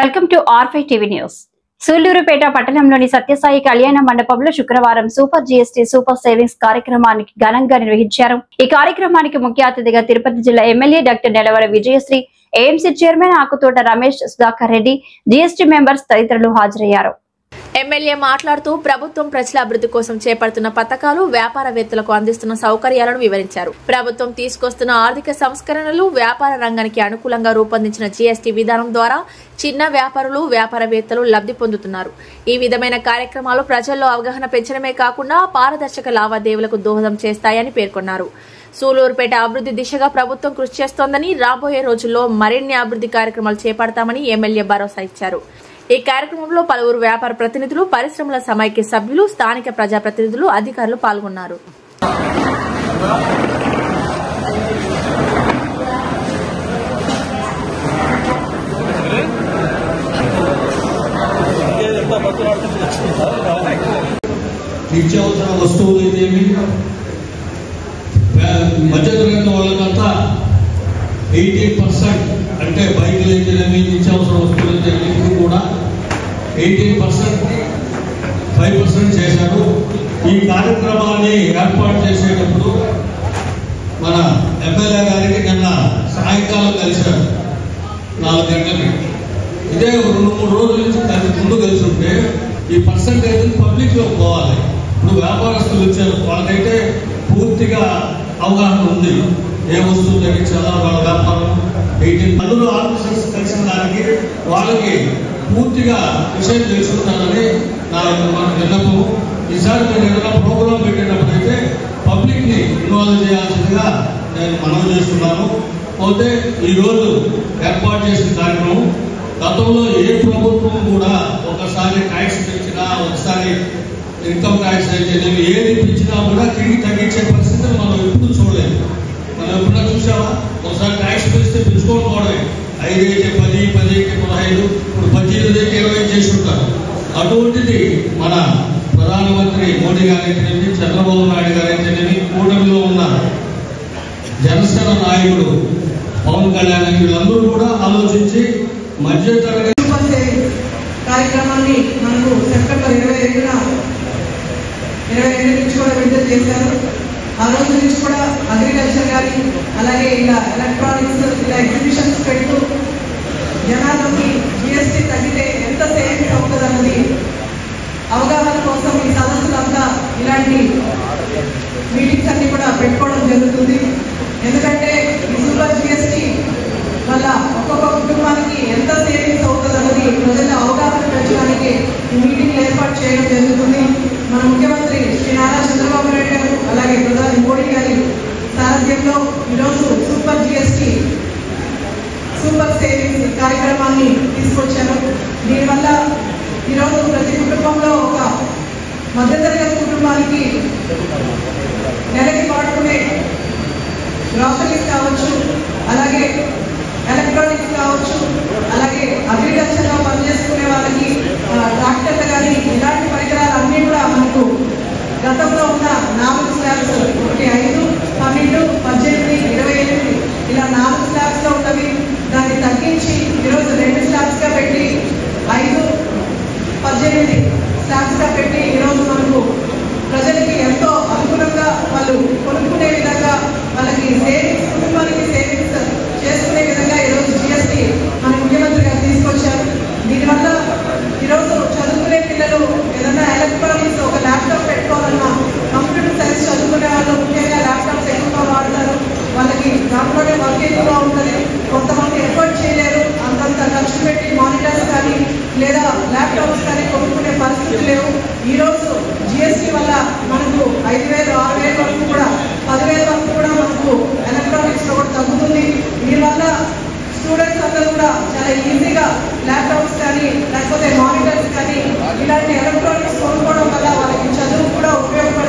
Welcome to R5 TV news. Sullurpeta పట్టణంలోని సత్యసాయి కళ్యాణ మండపంలో శుక్రవారం సూపర్ జీఎస్టీ సూపర్ సేవింగ్స్ కార్యక్రమానికి ఘనంగా నిర్వహించారు. ఈ కార్యక్రమానికి ముఖ్య అతిథిగా తిరుపతి జిల్లా MLA doctor Nelavala Vijayasri, AMC chairman Akuthota Ramesh, Sudhakar Reddy, GST members తదితరులు హాజరయ్యారు. ఎమ్మెల్యే మాట్లాడుతూ ప్రభుత్వం ప్రజల అభివృద్ధి కోసం చేపడుతున్న పథకాలు, వ్యాపారవేత్తలకు అందిస్తున్న సౌకర్యాలను వివరించారు. ప్రభుత్వం తీసుకొస్తున్న ఆర్థిక సంస్కరణలు, వ్యాపార రంగానికి అనుకూలంగా రూపొందించిన జీఎస్టీ విధానం ద్వారా చిన్న వ్యాపారులు, వ్యాపారవేత్తలు లబ్ధి పొందుతున్నారు. ఈ విధమైన కార్యక్రమాలు ప్రజల్లో అవగాహన పెంచడమే కాకుండా పారదర్శక లావాదేవీలకు దోహదం చేస్తాయని పేర్కొన్నారు. సూళ్లూరుపేట అభివృద్ధి దిశగా ప్రభుత్వం కృషి చేస్తోందని, రాబోయే రోజుల్లో మరిన్ని అభివృద్ధి కార్యక్రమాలు చేపడతామని ఎమ్మెల్యే భరోసా ఇచ్చారు. ఈ కార్యక్రమంలో పలువురు వ్యాపార ప్రతినిధులు, పరిశ్రమల సమైక్య సభ్యులు, స్థానిక ప్రజాప్రతినిధులు, అధికారులు పాల్గొన్నారు. నిత్యావసర వస్తువులు ఇదేమి మధ్యతరగతి వాళ్ళకంతా 18% అంటే బైకులు అయితేనేమి, నిత్యావసర వస్తువులు అయితేనేమి కూడా 18% 5% చేశారు. ఈ కార్యక్రమాన్ని ఏర్పాటు చేసేటప్పుడు మన ఎమ్మెల్యే గారికి నిన్న సాయంకాలం కలిశారు 4 గంటలకి. ఇదే 2-3 రోజుల నుంచి ముందు కలిసి ఉంటే ఈ పర్సంటేజ్ పబ్లిక్ లో పోవాలి. ఇప్పుడు వ్యాపారస్తులు వచ్చారు, వాళ్ళకైతే పూర్తిగా అవగాహన ఉంది. ఏ వస్తువు తగ్గించాలా, వాళ్ళ వ్యాపారం 18 మందులు ఆఫీసర్స్ కలిసిన దానికి వాళ్ళకి పూర్తిగా విషయం తెలుసుకుంటారని నా విన్నపం. ఈసారి నేను ఏదైనా ప్రోగ్రాం పెట్టేటప్పుడు అయితే పబ్లిక్ ని ఇన్వాల్వ్ చేయాల్సిందిగా నేను మనవి చేస్తున్నాను. పోతే ఈరోజు ఏర్పాటు చేసిన కార్యక్రమం గతంలో ఏ ప్రభుత్వం కూడా ఒకసారి ట్యాక్స్ పెంచినా, ఒకసారి ఇన్కమ్ ట్యాక్స్ అయితే ఏది పెంచినా కూడా తిరిగి తగ్గించే పరిస్థితిని మనం ఎప్పుడు చూడలేదు. మనం ఎప్పుడన్నా చూసామా? ఒకసారి ట్యాక్స్ పెంచితే పెంచుకోకపోవడమే. 5 అయితే 10, 10 అయితే 15, ఇప్పుడు 18 అయితే 20 చేసి ఉంటారు. అటువంటిది మన ప్రధానమంత్రి మోడీ గారు అయితేనేమి, చంద్రబాబు నాయుడు గారు అయితేనేమి, కూటమిలో ఉన్న జనసేన నాయకుడు పవన్ కళ్యాణ్ వీళ్ళందరూ కూడా ఆలోచించి మధ్యతరగతి కార్యక్రమాన్ని మనకు సెప్టెంబర్ 22 నుంచి కూడా విడుదల చేశారు. ఆ రోజు నుంచి కూడా అగ్రికల్చర్ కానీ, అలాగే ఇలా ఎలక్ట్రానిక్స్, ఇలా ఎగ్జిబిషన్స్ పెట్టు జనాలకి జిఎస్టీ తగ్గితే ఎంత సేవింగ్స్ అవుతుంది అన్నది అవగాహన కోసం ఈ సదస్సులంతా ఇలాంటి మీటింగ్స్ అన్ని కూడా పెట్టుకోవడం జరుగుతుంది. ఎందుకంటే ఈ సూపర్ జిఎస్టీ వల్ల ఒక్కొక్క కుటుంబానికి ఎంత సేవింగ్స్ అవుతుంది అన్నది ప్రజల అవగాహన పెంచడానికి ఈ మీటింగ్లు ఏర్పాటు చేయడం జరుగుతుంది. మన ముఖ్యమంత్రి శ్రీ నారా చంద్రబాబు నాయుడు గారు, అలాగే ప్రధాని మోడీ గారి సారథ్యంలో ఈరోజు సూపర్ జిఎస్టీ సూపర్ సేవింగ్స్ కార్యక్రమాన్ని తీసుకొచ్చారు. దీనివల్ల ఈరోజు ప్రతి కుటుంబంలో ఒక మధ్యతరగతి కుటుంబానికి నెలకి వాడుకునే గ్రాసరీస్ కావచ్చు, అలాగే ఎలక్ట్రానిక్స్ కావచ్చు, అలాగే అగ్రికల్చర్ లో పనిచేసుకునే వాళ్ళకి ట్రాక్టర్లు కానీ ఇలాంటి పరికరాలు అన్నీ కూడా మనకు గతంలో ఉన్న 4 స్లాబ్స్, 1, 5, 12, 18, 28 ఇలా 4 స్లాబ్స్ లో ఉన్నవి దాన్ని తగ్గించి ఈరోజు 2 స్లాబ్స్ గా పెట్టి 5, 18 స్లాబ్స్ గా పెట్టి ఈరోజు మనకు ప్రజలకి ఎంతో అనుకూలంగా వాళ్ళు కొనుక్కునే విధంగా, వాళ్ళకి సేవింగ్స్, కుటుంబానికి సేవింగ్స్ చేసుకునే విధంగా ఈరోజు జిఎస్టీ మన ముఖ్యమంత్రి గారు తీసుకొచ్చారు. దీనివల్ల ఈరోజు చదువుకునే పిల్లలు ఏదైనా ఎలక్ట్రానిక్స్, ఒక ల్యాప్టాప్ పెట్టుకోవాలన్నా, కంప్యూటర్ సైన్స్ చదువుకునే వాళ్ళు ముఖ్యంగా ల్యాప్టాప్స్ ఎక్కువగా వాడతారు. వాళ్ళకి దాంట్లోనే వర్క్ ఎక్కువగా ఉంటుంది. కొంతమంది ఎఫర్ట్ చేయలేరు, అంతంత ఖర్చు పెట్టి మానిటర్స్ కానీ లేదా ల్యాప్టాప్స్ కానీ కొనుక్కునే పరిస్థితి లేవు. ఈరోజు జిఎస్టీ వల్ల మనకు 5,000, 6,000 వరకు కూడా 10,000 వరకు కూడా మనకు ఎలక్ట్రానిక్స్ లో కూడా తగ్గుతుంది. దీనివల్ల స్టూడెంట్స్ అందరూ కూడా చాలా ఈజీగా ల్యాప్టాప్స్ కానీ లేకపోతే మానిటర్స్ కానీ ఇలాంటి ఎలక్ట్రానిక్స్ కొనుక్కోవడం వల్ల వాళ్ళకి చదువు కూడా ఉపయోగపడుతుంది.